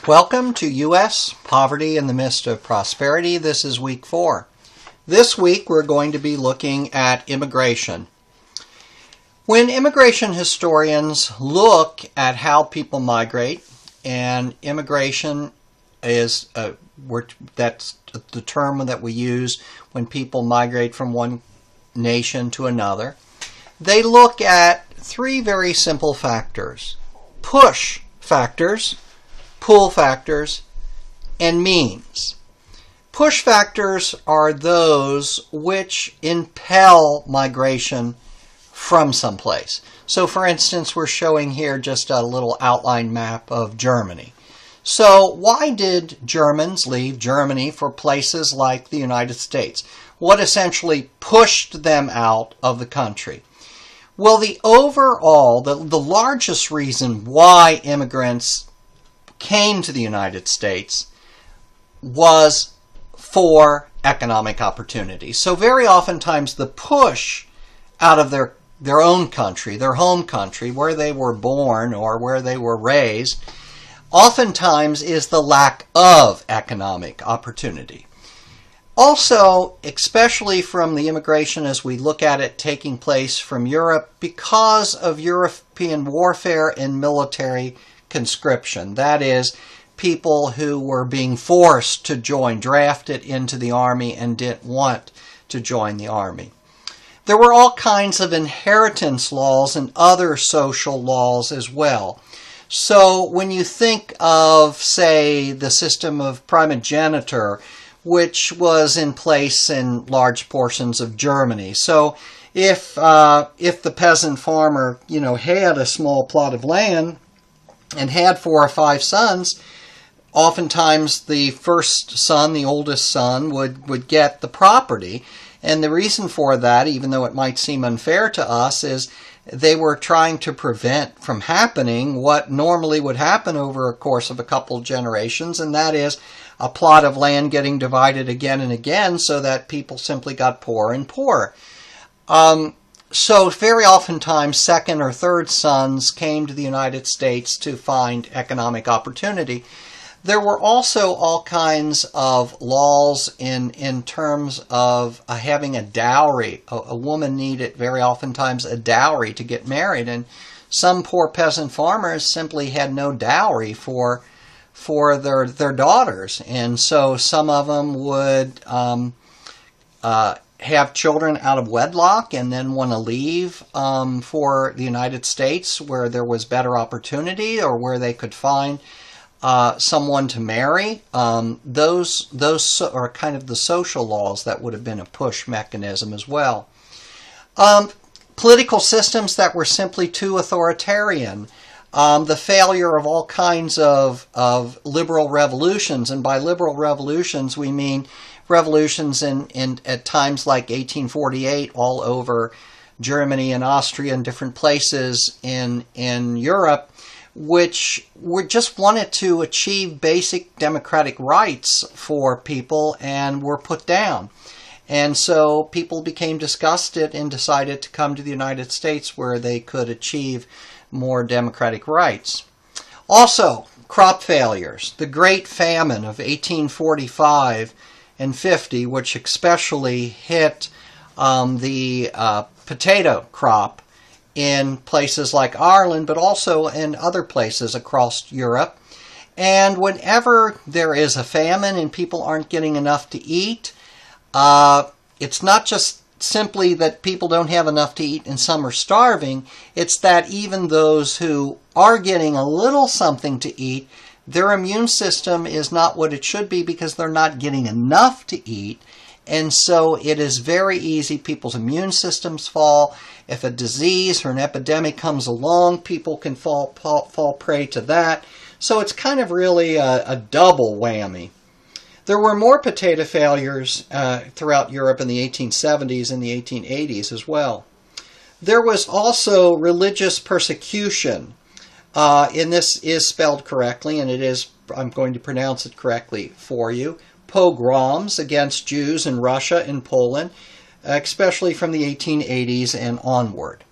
Welcome to U.S. Poverty in the Midst of Prosperity. This is week 4. This week we're going to be looking at immigration. When immigration historians look at how people migrate, and immigration is that's the term that we use when people migrate from one nation to another, they look at 3 very simple factors: push factors, pull factors, and means. Push factors are those which impel migration from someplace. So for instance, we're showing here just a little outline map of Germany. So why did Germans leave Germany for places like the United States? What essentially pushed them out of the country? Well, the largest reason why immigrants came to the United States was for economic opportunity. So very oftentimes the push out of their own country, their home country, where they were born or where they were raised, oftentimes is the lack of economic opportunity. Also, especially from the immigration as we look at it taking place from Europe, because of European warfare and military conscription. That is, people who were being forced to join, drafted into the army and didn't want to join the army. There were all kinds of inheritance laws and other social laws as well. So when you think of, say, the system of primogeniture, which was in place in large portions of Germany. So if the peasant farmer, had a small plot of land and had 4 or 5 sons, oftentimes the first son, the oldest son, would get the property. And the reason for that, even though it might seem unfair to us, is they were trying to prevent from happening what normally would happen over a course of a couple of generations, and that is a plot of land getting divided again and again so that people simply got poorer and poorer. So very oftentimes, second or third sons came to the United States to find economic opportunity. There were also all kinds of laws in terms of having a dowry. A woman needed very oftentimes a dowry to get married, and some poor peasant farmers simply had no dowry for their daughters, and so some of them would have children out of wedlock and then want to leave for the United States where there was better opportunity or where they could find someone to marry. Those are kind of the social laws that would have been a push mechanism as well. Political systems that were simply too authoritarian. The failure of all kinds of liberal revolutions, and by liberal revolutions we mean revolutions in at times like 1848 all over Germany and Austria and different places in Europe, which just wanted to achieve basic democratic rights for people and were put down. And so people became disgusted and decided to come to the United States where they could achieve more democratic rights. Also, crop failures. The Great Famine of 1845 and 50, which especially hit the potato crop in places like Ireland, but also in other places across Europe. And whenever there is a famine and people aren't getting enough to eat, it's not just simply that people don't have enough to eat and some are starving. It's that even those who are getting a little something to eat, their immune system is not what it should be because they're not getting enough to eat. And so it is very easy. People's immune systems fall. If a disease or an epidemic comes along, people can fall prey to that. So it's kind of really a double whammy. There were more potato failures throughout Europe in the 1870s and the 1880s as well. There was also religious persecution. And this is spelled correctly, and I'm going to pronounce it correctly for you. Pogroms against Jews in Russia and Poland, especially from the 1880s and onward.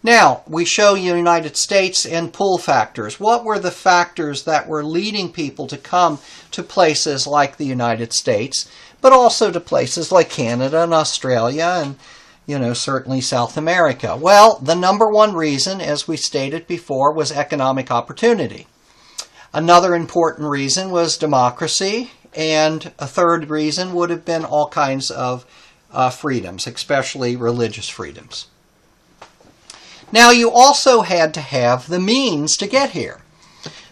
Now, we show you United States and pull factors. What were the factors that were leading people to come to places like the United States, but also to places like Canada and Australia and, certainly South America? Well, the number one reason, as we stated before, was economic opportunity. Another important reason was democracy, and a third reason would have been all kinds of freedoms, especially religious freedoms. Now, you also had to have the means to get here.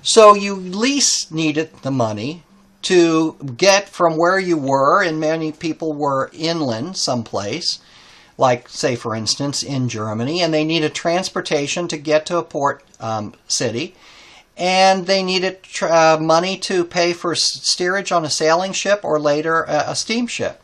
So you at least needed the money to get from where you were, and many people were inland someplace, like, say, for instance, in Germany, and they needed transportation to get to a port city, and they needed money to pay for steerage on a sailing ship or later a steamship.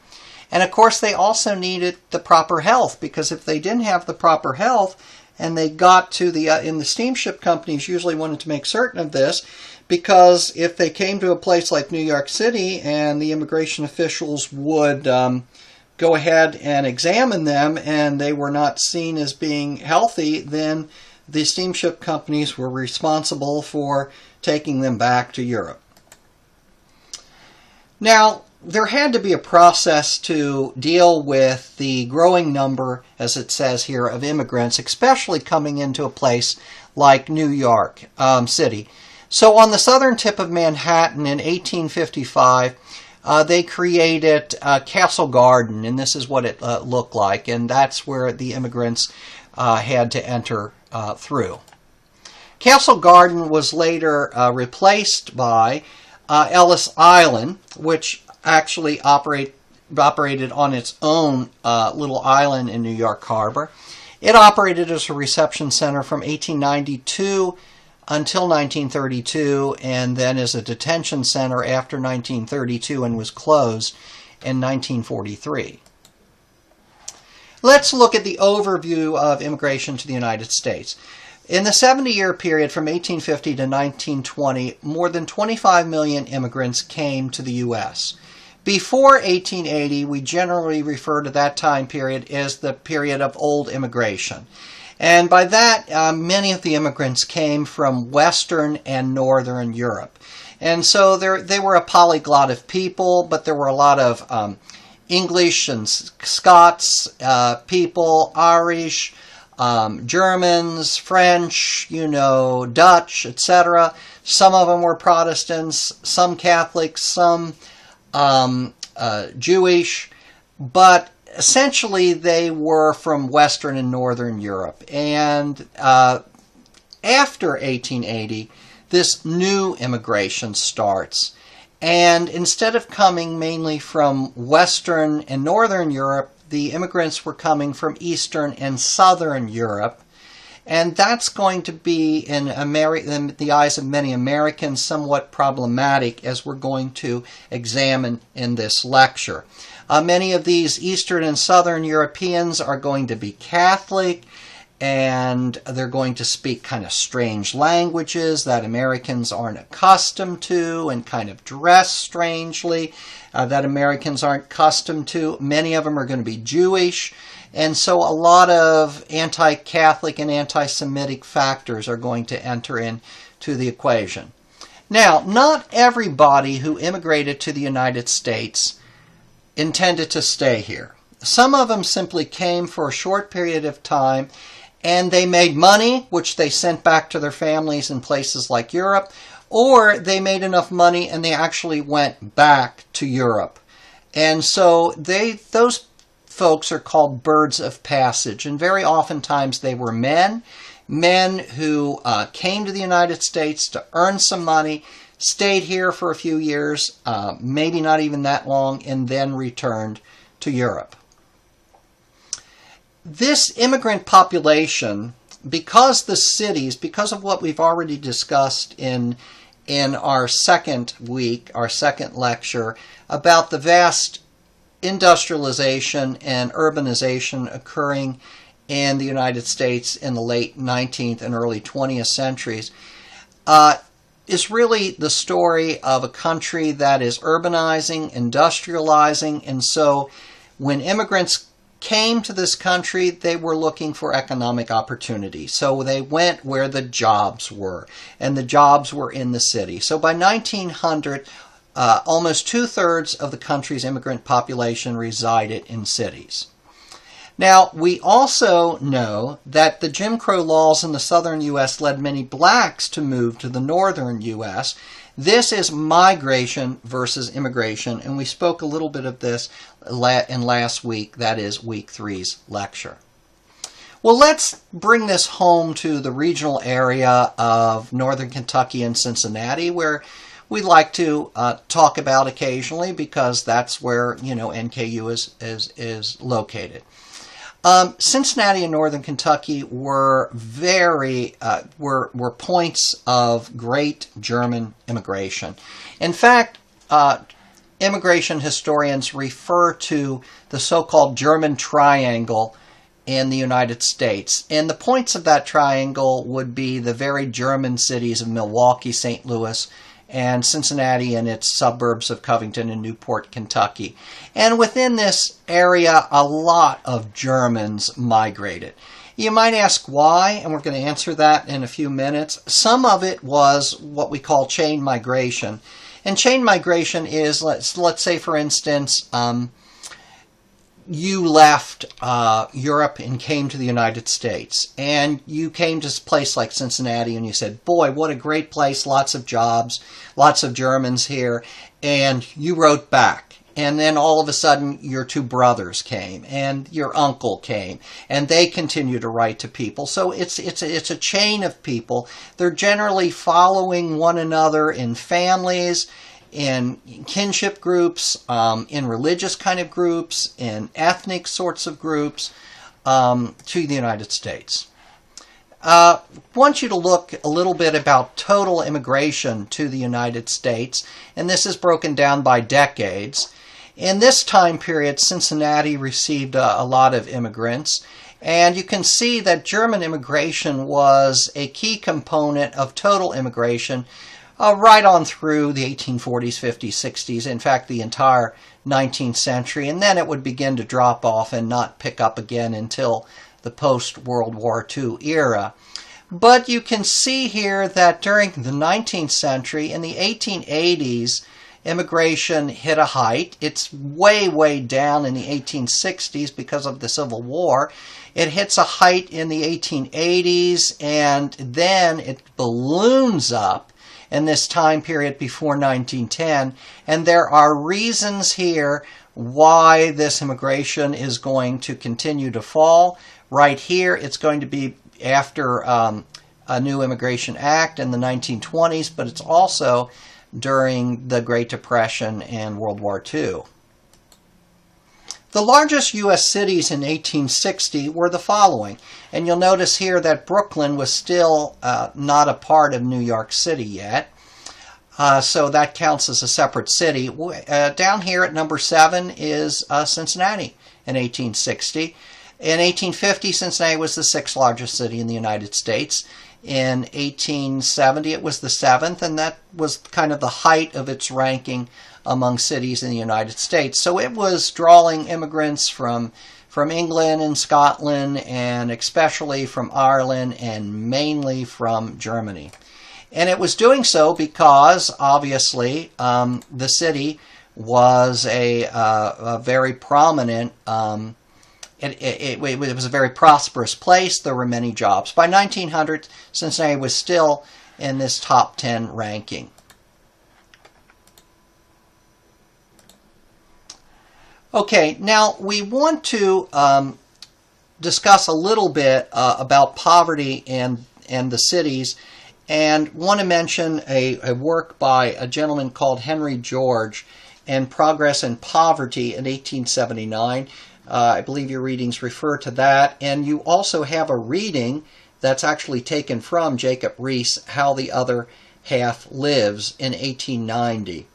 And, of course, they also needed the proper health, because if they didn't have the proper health, and they got to in the steamship companies usually wanted to make certain of this, because if they came to a place like New York City and the immigration officials would go ahead and examine them and they were not seen as being healthy, then the steamship companies were responsible for taking them back to Europe. Now, there had to be a process to deal with the growing number, as it says here, of immigrants, especially coming into a place like New York City. So on the southern tip of Manhattan in 1855, they created Castle Garden, and this is what it looked like, and that's where the immigrants had to enter through. Castle Garden was later replaced by Ellis Island, which actually operated on its own little island in New York Harbor. It operated as a reception center from 1892 until 1932, and then as a detention center after 1932 and was closed in 1943. Let's look at the overview of immigration to the United States. In the 70-year period from 1850 to 1920, more than 25 million immigrants came to the U.S. Before 1880, we generally refer to that time period as the period of old immigration. And by that, many of the immigrants came from Western and Northern Europe. And so they were a polyglot of people, but there were a lot of English and Scots people, Irish, Germans, French, Dutch, etc. Some of them were Protestants, some Catholics, some Jewish, but essentially they were from Western and Northern Europe. And after 1880, this new immigration starts. And instead of coming mainly from Western and Northern Europe, the immigrants were coming from Eastern and Southern Europe. And that's going to be, in the eyes of many Americans, somewhat problematic, as we're going to examine in this lecture. Many of these Eastern and Southern Europeans are going to be Catholic, and they're going to speak kind of strange languages that Americans aren't accustomed to, and kind of dress strangely that Americans aren't accustomed to. Many of them are going to be Jewish. And so a lot of anti-Catholic and anti-Semitic factors are going to enter into the equation. Now, not everybody who immigrated to the United States intended to stay here. Some of them simply came for a short period of time, and they made money, which they sent back to their families in places like Europe, or they made enough money and they actually went back to Europe. And so those folks are called birds of passage, and very oftentimes they were men who came to the United States to earn some money, stayed here for a few years, maybe not even that long, and then returned to Europe. This immigrant population, because of what we've already discussed in our second week, our second lecture, about the vast industrialization and urbanization occurring in the United States in the late 19th and early 20th centuries, is really the story of a country that is urbanizing, industrializing, and so when immigrants came to this country, they were looking for economic opportunity. So they went where the jobs were, and the jobs were in the city. So by 1900, almost 2/3 of the country's immigrant population resided in cities. Now, we also know that the Jim Crow laws in the southern U.S. led many blacks to move to the northern U.S. This is migration versus immigration, and we spoke a little bit of this in last week, that is week 3's lecture. Well, let's bring this home to the regional area of northern Kentucky and Cincinnati, where we like to talk about occasionally because that's where, NKU is located. Cincinnati and northern Kentucky were were points of great German immigration. In fact, immigration historians refer to the so-called German Triangle in the United States. And the points of that triangle would be the very German cities of Milwaukee, St. Louis, and Cincinnati and its suburbs of Covington and Newport, Kentucky. And within this area, a lot of Germans migrated. You might ask why, and we're going to answer that in a few minutes. Some of it was what we call chain migration. And chain migration is, let's say, for instance, you left Europe and came to the United States, and you came to a place like Cincinnati and you said, boy, what a great place, lots of jobs, lots of Germans here, and you wrote back. And then all of a sudden your two brothers came and your uncle came, and they continue to write to people. So it's a chain of people. They're generally following one another in families, in kinship groups, in religious kind of groups, in ethnic sorts of groups, to the United States. I want you to look a little bit about total immigration to the United States, and this is broken down by decades. In this time period, Cincinnati received a lot of immigrants, and you can see that German immigration was a key component of total immigration right on through the 1840s, 50s, 60s, in fact, the entire 19th century, and then it would begin to drop off and not pick up again until the post-World War II era. But you can see here that during the 19th century, in the 1880s, immigration hit a height. It's way, way down in the 1860s because of the Civil War. It hits a height in the 1880s, and then it balloons up in this time period before 1910, and there are reasons here why this immigration is going to continue to fall. Right here, it's going to be after a new Immigration Act in the 1920s, but it's also during the Great Depression and World War II. The largest U.S. cities in 1860 were the following, and you'll notice here that Brooklyn was still not a part of New York City yet, so that counts as a separate city. Down here at number 7 is Cincinnati in 1860. In 1850, Cincinnati was the 6th largest city in the United States. In 1870, it was the 7th, and that was kind of the height of its ranking among cities in the United States. So it was drawing immigrants from England and Scotland, and especially from Ireland, and mainly from Germany. And it was doing so because, obviously, the city was a very prominent, it was a very prosperous place. There were many jobs. By 1900, Cincinnati was still in this top 10 ranking. Okay, now we want to discuss a little bit about poverty and the cities, and want to mention a work by a gentleman called Henry George, and Progress and Poverty in 1879. I believe your readings refer to that, and you also have a reading that's actually taken from Jacob Riis, How the Other Half Lives, in 1890.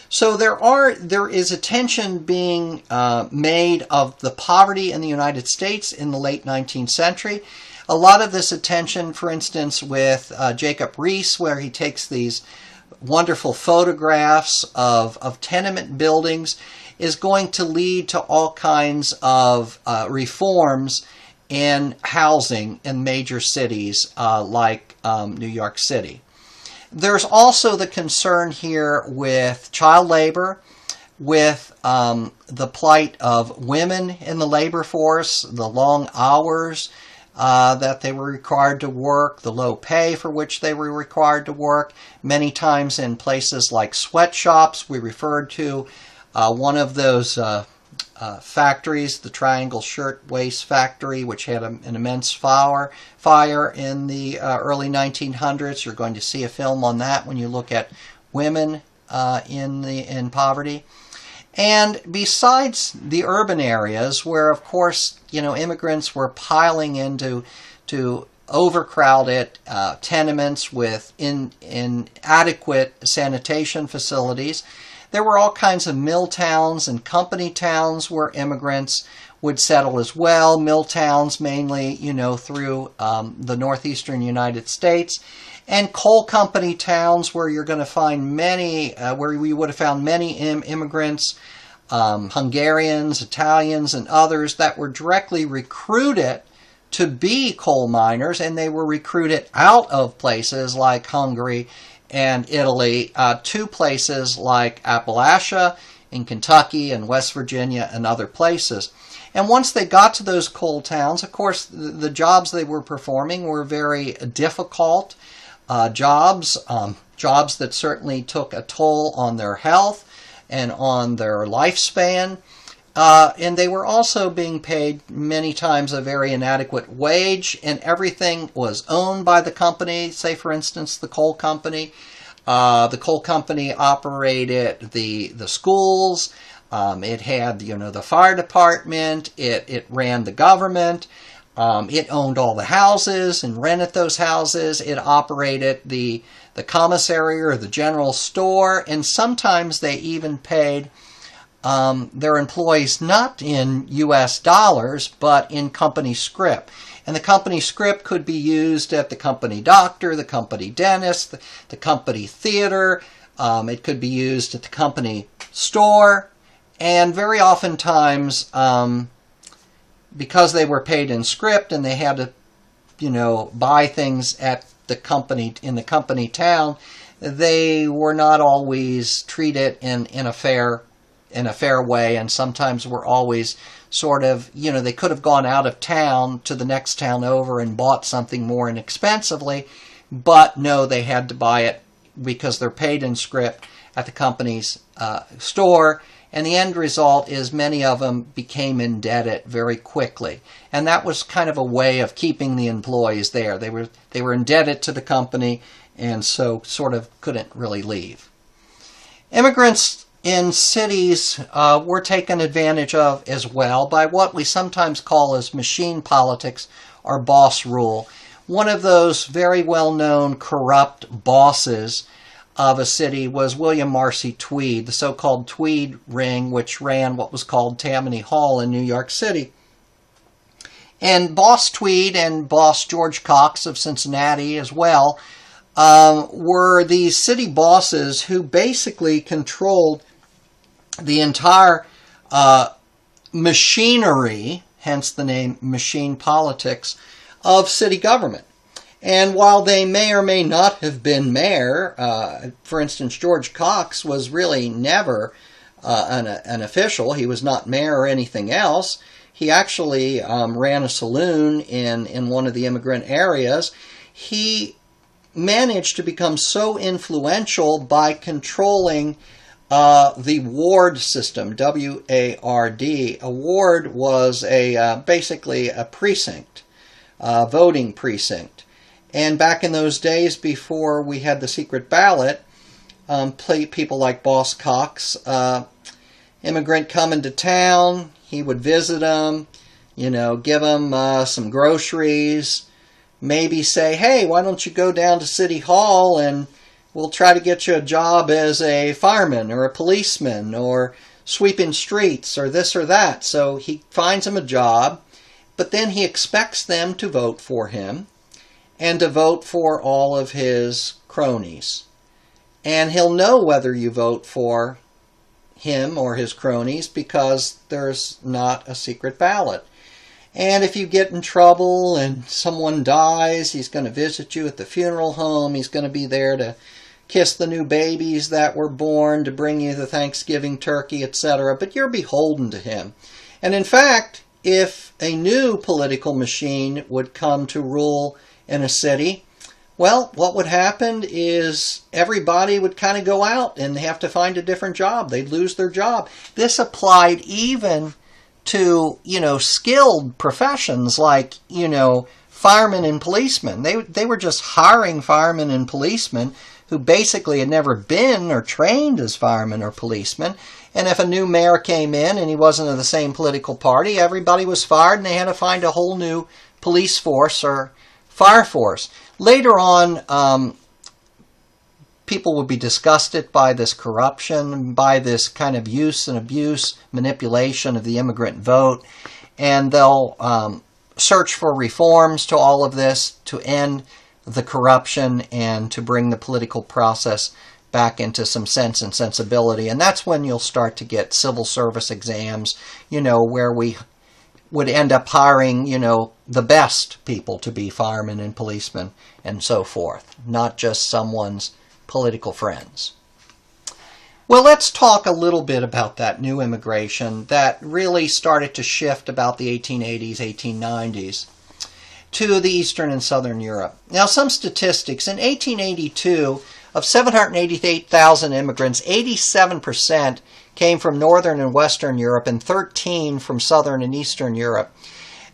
So there is attention being made of the poverty in the United States in the late 19th century. A lot of this attention, for instance, with Jacob Riis, where he takes these wonderful photographs of tenement buildings, is going to lead to all kinds of reforms in housing in major cities like New York City. There's also the concern here with child labor, with the plight of women in the labor force, the long hours that they were required to work, the low pay for which they were required to work. Many times in places like sweatshops, we referred to one of those factories, the Triangle Shirtwaist Factory, which had an immense fire in the early 1900s. You're going to see a film on that when you look at women in poverty. And besides the urban areas, where of course immigrants were piling into overcrowded tenements with inadequate sanitation facilities, there were all kinds of mill towns and company towns where immigrants would settle as well. Mill towns mainly, through the northeastern United States, and coal company towns where you're going to find many, where we would have found many immigrants, Hungarians, Italians, and others that were directly recruited to be coal miners, and they were recruited out of places like Hungary and Italy to places like Appalachia in Kentucky and West Virginia and other places. And once they got to those coal towns, of course, the jobs they were performing were very difficult jobs that certainly took a toll on their health and on their lifespan. And they were also being paid many times a very inadequate wage, and everything was owned by the company. Say, for instance, the coal company. The coal company operated the schools. It had, the fire department. It ran the government. It owned all the houses and rented those houses. It operated the commissary or the general store, and sometimes they even paid their employees not in U.S. dollars, but in company scrip. And the company scrip could be used at the company doctor, the company dentist, the company theater. It could be used at the company store. And very oftentimes, because they were paid in scrip and they had to, buy things at the company, in the company town, they were not always treated in a fair way, and sometimes were always sort of, they could have gone out of town to the next town over and bought something more inexpensively, but no, they had to buy it because they're paid in scrip at the company's store, and the end result is many of them became indebted very quickly, and that was kind of a way of keeping the employees there. They were indebted to the company, and so sort of couldn't really leave. Immigrants in cities were taken advantage of as well by what we sometimes call as machine politics or boss rule. One of those very well-known corrupt bosses of a city was William Marcy Tweed, the so-called Tweed Ring, which ran what was called Tammany Hall in New York City. And Boss Tweed and Boss George Cox of Cincinnati as well were these city bosses who basically controlled the entire machinery, hence the name machine politics, of city government. And while they may or may not have been mayor, for instance, George Cox was really never an official. He was not mayor or anything else. He actually ran a saloon in one of the immigrant areas. He managed to become so influential by controlling the ward system, W-A-R-D. A ward was basically a precinct, a voting precinct. And back in those days, before we had the secret ballot, people like Boss Cox, immigrant coming to town, he would visit them, give them some groceries, maybe say, hey, why don't you go down to City Hall and we'll try to get you a job as a fireman or a policeman or sweeping streets or this or that. So he finds them a job, but then he expects them to vote for him and to vote for all of his cronies. And he'll know whether you vote for him or his cronies because there's not a secret ballot. And if you get in trouble and someone dies, he's going to visit you at the funeral home. He's going to be there to kiss the new babies that were born, to bring you the Thanksgiving turkey, etc. But you're beholden to him. And in fact, if a new political machine would come to rule in a city, well, what would happen is everybody would kind of go out and have to find a different job. They'd lose their job. This applied even to, skilled professions like, firemen and policemen. They were just hiring firemen and policemen who basically had never been or trained as firemen or policemen. And if a new mayor came in and he wasn't of the same political party, everybody was fired and they had to find a whole new police force or fire force. Later on, people would be disgusted by this corruption, by this kind of use and abuse, manipulation of the immigrant vote, and they'll search for reforms to all of this to end the corruption and to bring the political process back into some sense and sensibility. And that's when you'll start to get civil service exams, where we would end up hiring, the best people to be firemen and policemen and so forth, not just someone's political friends. Well, let's talk a little bit about that new immigration that really started to shift about the 1880s, 1890s to the Eastern and Southern Europe. Now, some statistics. In 1882, of 788,000 immigrants, 87% came from Northern and Western Europe and 13% from Southern and Eastern Europe.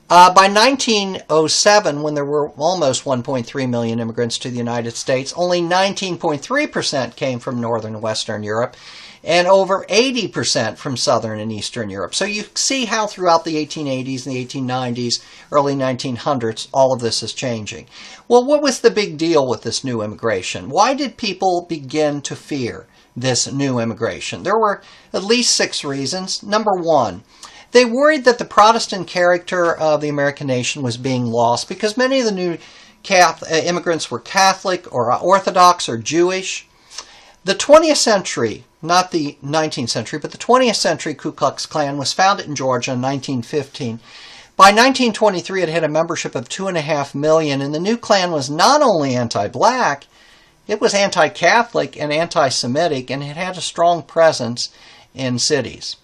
By 1907, when there were almost 1.3 million immigrants to the United States, only 19.3% came from Northern and Western Europe, and over 80% from Southern and Eastern Europe. So you see how throughout the 1880s and the 1890s, early 1900s, all of this is changing. Well, what was the big deal with this new immigration? Why did people begin to fear this new immigration? There were at least 6 reasons. Number one, they worried that the Protestant character of the American nation was being lost because many of the new immigrants were Catholic or Orthodox or Jewish. The 20th century, not the 19th century, but the 20th century Ku Klux Klan was founded in Georgia in 1915. By 1923, it had a membership of 2.5 million, and the new Klan was not only anti-black, it was anti-Catholic and anti-Semitic, and it had a strong presence in cities.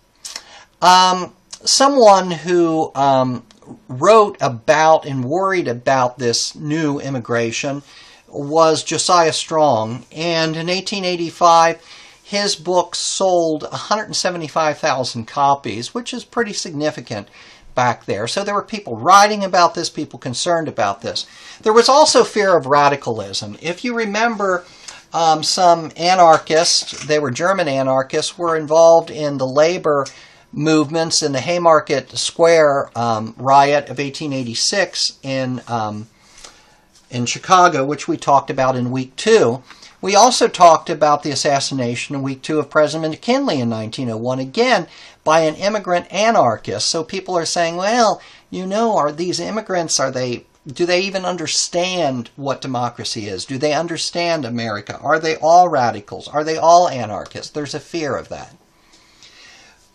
Someone who wrote about and worried about this new immigration was Josiah Strong, and in 1885 his book sold 175,000 copies, which is pretty significant back there. So there were people writing about this, people concerned about this. There was also fear of radicalism. If you remember, some anarchists, they were German anarchists, were involved in the labor movements in the Haymarket Square riot of 1886 in Chicago, which we talked about in week 2. We also talked about the assassination in week 2 of President McKinley in 1901, again by an immigrant anarchist. So people are saying, well, are these immigrants, do they even understand what democracy is? Do they understand America? Are they all radicals? Are they all anarchists? There's a fear of that.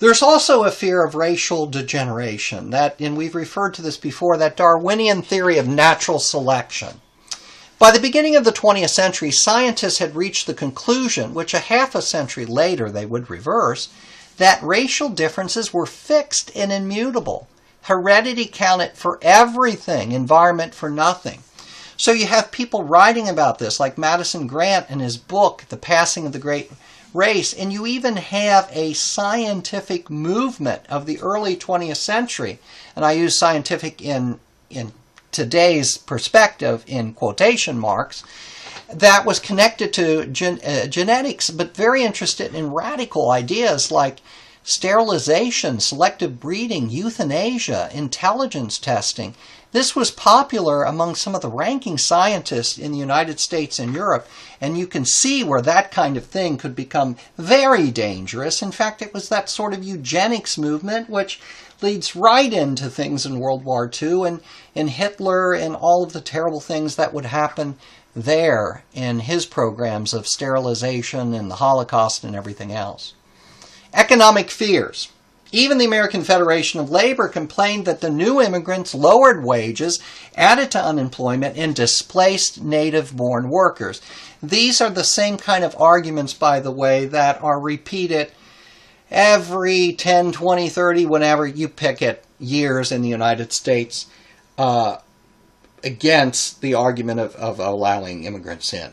There's also a fear of racial degeneration, and we've referred to this before, that Darwinian theory of natural selection. By the beginning of the 20th century, scientists had reached the conclusion, which a half a century later they would reverse, that racial differences were fixed and immutable. Heredity counted for everything, environment for nothing. So you have people writing about this, like Madison Grant in his book, The Passing of the Great Race, and you even have a scientific movement of the early 20th century, and I use scientific in today's perspective in quotation marks, that was connected to genetics, but very interested in radical ideas like sterilization, selective breeding, euthanasia, intelligence testing. This was popular among some of the ranking scientists in the United States and Europe, and you can see where that kind of thing could become very dangerous. In fact, it was that sort of eugenics movement which leads right into things in World War II and Hitler and all of the terrible things that would happen there in his programs of sterilization and the Holocaust and everything else. Economic fears. Even the American Federation of Labor complained that the new immigrants lowered wages, added to unemployment, and displaced native-born workers. These are the same kind of arguments, by the way, that are repeated every 10, 20, 30, whenever you pick it, years in the United States against the argument of allowing immigrants in.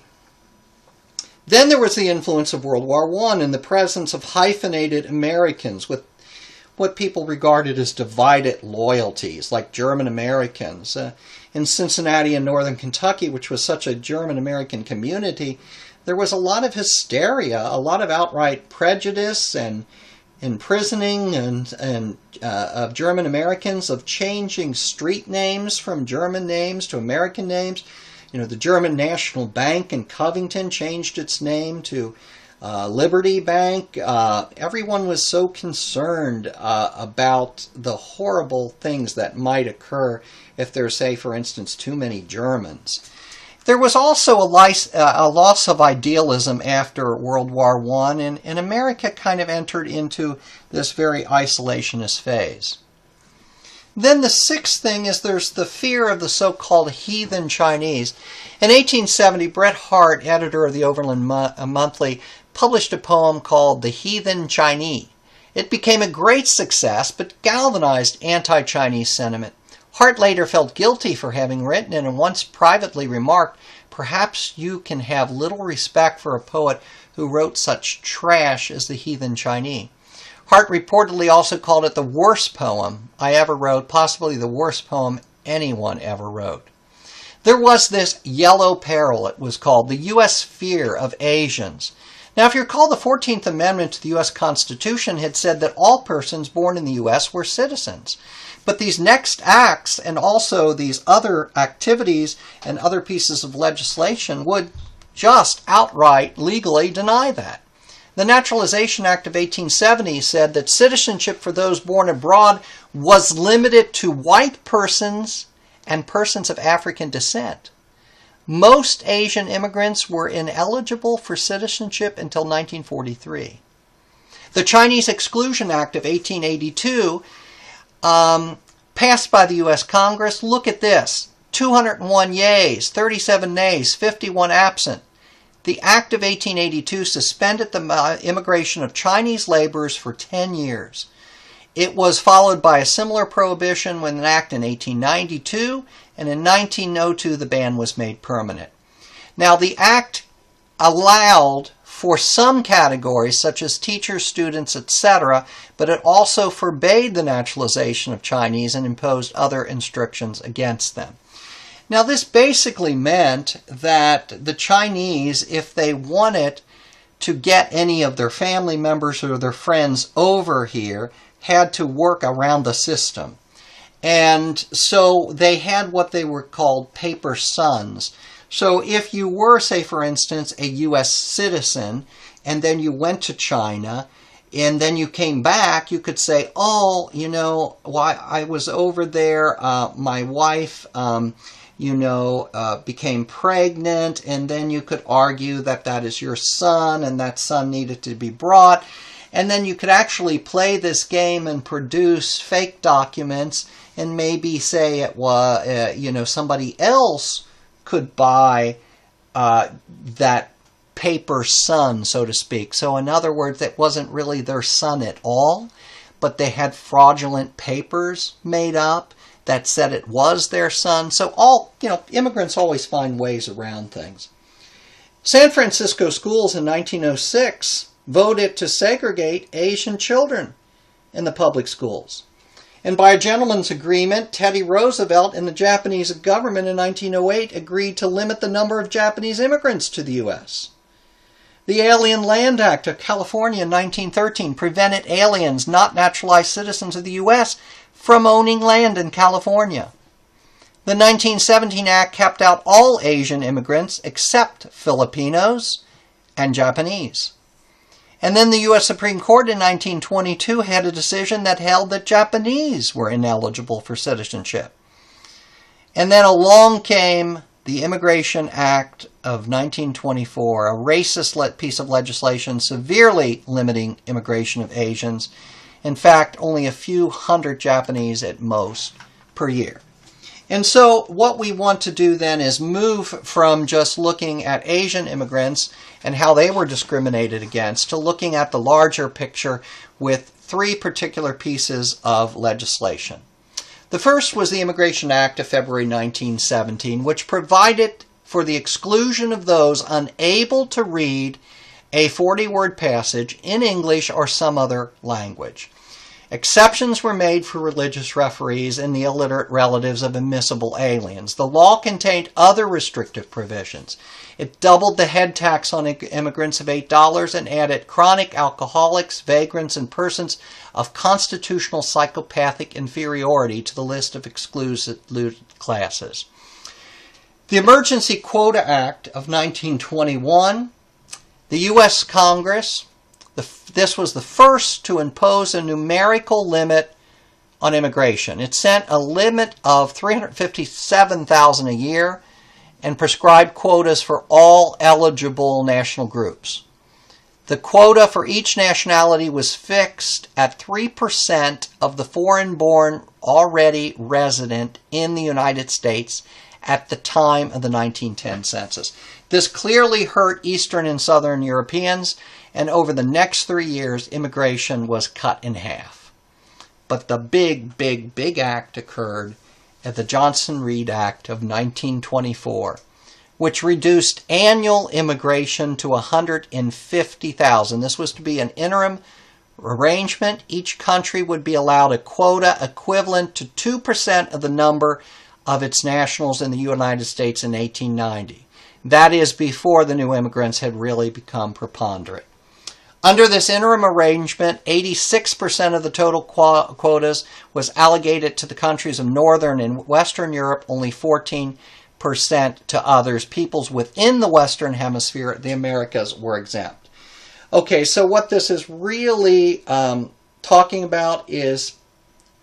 Then there was the influence of World War I and the presence of hyphenated Americans with what people regarded as divided loyalties, like German Americans. In Cincinnati and northern Kentucky, which was such a German American community, there was a lot of hysteria, a lot of outright prejudice and imprisoning of German Americans, of changing street names from German names to American names. You know, the German National Bank in Covington changed its name to Liberty Bank. Everyone was so concerned about the horrible things that might occur if there's, say, for instance, too many Germans. There was also a loss of idealism after World War I, and America kind of entered into this very isolationist phase. Then the sixth thing is there's the fear of the so-called heathen Chinese. In 1870, Bret Harte, editor of the Overland Monthly, published a poem called The Heathen Chinese. It became a great success, but galvanized anti-Chinese sentiment. Harte later felt guilty for having written it and once privately remarked, "Perhaps you can have little respect for a poet who wrote such trash as The Heathen Chinese." Harte reportedly also called it the worst poem I ever wrote, possibly the worst poem anyone ever wrote. There was this yellow peril, it was called, the U.S. fear of Asians. Now, if you recall, the 14th Amendment to the U.S. Constitution had said that all persons born in the U.S. were citizens. But these next acts and also these other activities and other pieces of legislation would just outright legally deny that. The Naturalization Act of 1870 said that citizenship for those born abroad was limited to white persons and persons of African descent. Most Asian immigrants were ineligible for citizenship until 1943. The Chinese Exclusion Act of 1882, passed by the U.S. Congress, look at this, 201 yeas, 37 nays, 51 absent. The Act of 1882 suspended the immigration of Chinese laborers for 10 years. It was followed by a similar prohibition with an act in 1892, and in 1902 the ban was made permanent. Now the act allowed for some categories such as teachers, students, etc., but it also forbade the naturalization of Chinese and imposed other restrictions against them. Now this basically meant that the Chinese, if they wanted to get any of their family members or their friends over here, had to work around the system. And so they had what they were called paper sons. So if you were, say for instance, a U.S. citizen, and then you went to China, and then you came back, you could say, oh, you know, I was over there, my wife, became pregnant, and then you could argue that that is your son, and that son needed to be brought. And then you could actually play this game and produce fake documents, and maybe say it was, somebody else could buy that paper son, so to speak. So in other words, that wasn't really their son at all, but they had fraudulent papers made up that said it was their son. So immigrants always find ways around things. San Francisco schools in 1906 voted to segregate Asian children in the public schools. And by a gentleman's agreement, Teddy Roosevelt and the Japanese government in 1908 agreed to limit the number of Japanese immigrants to the U.S. The Alien Land Act of California in 1913 prevented aliens, not naturalized citizens of the U.S., from owning land in California. The 1917 Act kept out all Asian immigrants except Filipinos and Japanese. And then the U.S. Supreme Court in 1922 had a decision that held that Japanese were ineligible for citizenship. And then along came the Immigration Act of 1924, a racist piece of legislation severely limiting immigration of Asians. In fact, only a few hundred Japanese at most per year. And so what we want to do then is move from just looking at Asian immigrants and how they were discriminated against to looking at the larger picture with three particular pieces of legislation. The first was the Immigration Act of February 1917, which provided for the exclusion of those unable to read a 40-word passage in English or some other language. Exceptions were made for religious referees and the illiterate relatives of admissible aliens. The law contained other restrictive provisions. It doubled the head tax on immigrants of $8 and added chronic alcoholics, vagrants, and persons of constitutional psychopathic inferiority to the list of excluded classes. The Emergency Quota Act of 1921, the U.S. Congress, this was the first to impose a numerical limit on immigration. It set a limit of 357,000 a year and prescribed quotas for all eligible national groups. The quota for each nationality was fixed at 3% of the foreign-born already resident in the United States at the time of the 1910 census. This clearly hurt Eastern and Southern Europeans, and over the next 3 years, immigration was cut in half. But the big act occurred at the Johnson-Reed Act of 1924, which reduced annual immigration to 150,000. This was to be an interim arrangement. Each country would be allowed a quota equivalent to 2% of the number of its nationals in the United States in 1890. That is before the new immigrants had really become preponderant. Under this interim arrangement, 86% of the total quotas was allocated to the countries of Northern and Western Europe, only 14% to others. Peoples within the Western Hemisphere, the Americas, were exempt. Okay, so what this is really talking about is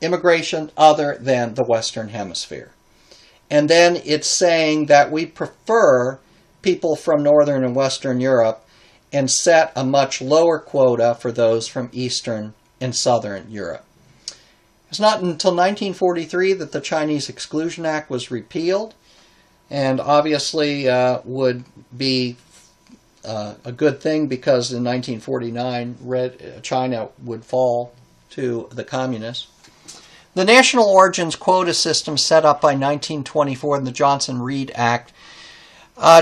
immigration other than the Western Hemisphere. And then it's saying that we prefer people from Northern and Western Europe and set a much lower quota for those from Eastern and Southern Europe. It's not until 1943 that the Chinese Exclusion Act was repealed, and obviously would be a good thing because in 1949 China would fall to the communists. The National Origins Quota System set up by 1924 in the Johnson-Reed Act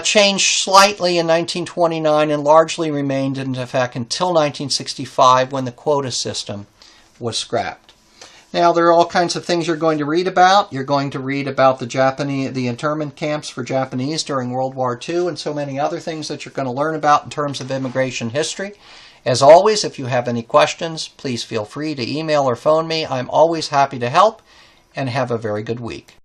changed slightly in 1929 and largely remained in effect until 1965 when the quota system was scrapped. Now, there are all kinds of things you're going to read about. You're going to read about the internment camps for Japanese during World War II and so many other things that you're going to learn about in terms of immigration history. As always, if you have any questions, please feel free to email or phone me. I'm always happy to help, and have a very good week.